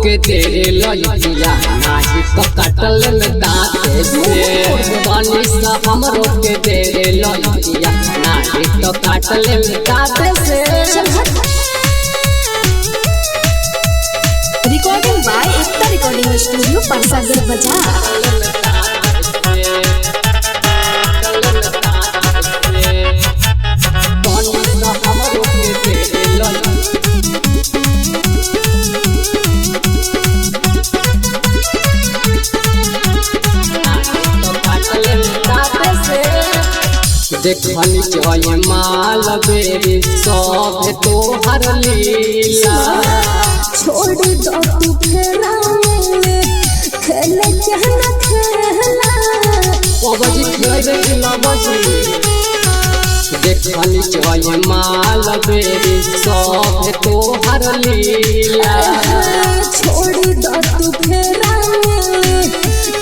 के तेरे लइया नाही तो काटल में दांत से पानी सा हमरो के तेरे लइया नाही तो काटल में दांत से। Recording by Ekta recording studio Parsagar बाजार। देखनी जय माल बेरी सब तोहर लीला छोड़ दो तू फेरा में खेले कहना खेला बजी खेले किला बजी। देखनी जय माल बेरी सब तोहर लीला छोड़ दो तू फेरा में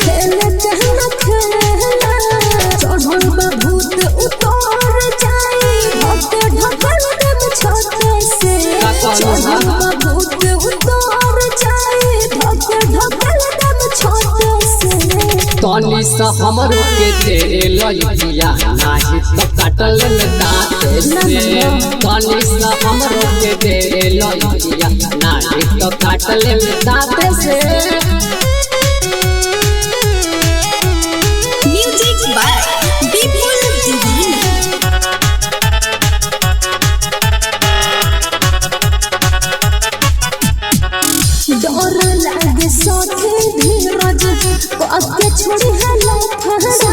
खेले कहना खेला चढ़ल भूत उतर जाए भक्त ढकल दम छोटे से चढ़ल भूत उतर जाए भक्त ढकल दम छोटे से। तनी सा हमरो के तेरे लइया नाही तो काटल में दांत से तनी सा हमरो के तेरे लइया नाही तो काटल में दांत से। म्यूजिक बाय विपुल दीवाना। डर लागे साथे धीरज पक्के छोड़ी हला फसा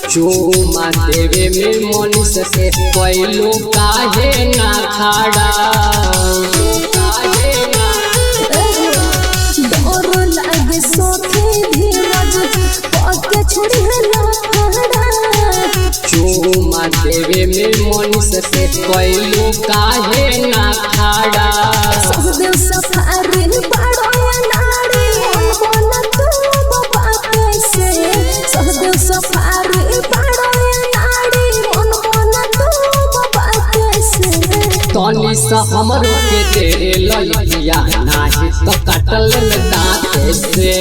चूमा देवे में मनीष से कोइलो काहे ना खाड़ा डर लागे साथे धीरज पक्के छोड़ी हला फसा चूमा देवे में मनीष से कोइलो काहे ना खाड़ा। सहदेव सफारी पड़ो नारी मन तू बाबा कैसे सहदेव सफारी पड़ो नारी मन तू बाबा कैसे। तनी सा हमरो के तेरे लइया नाही तो काटल में दांत से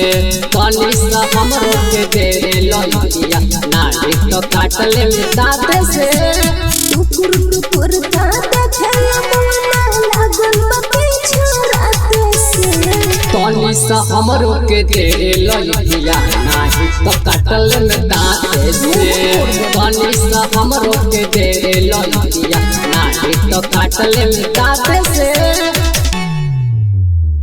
तनी सा हमरो के तेरे लइया नाही तो काटल में दांत से। टुकुर टुकुर का देखला मना लागल पीछे रात से तनी सा हमरो के तेरे लइया नाही तो काटल में दांत से तनी सा हमरो के तेरे लइया नाही तो काटल में दांत से।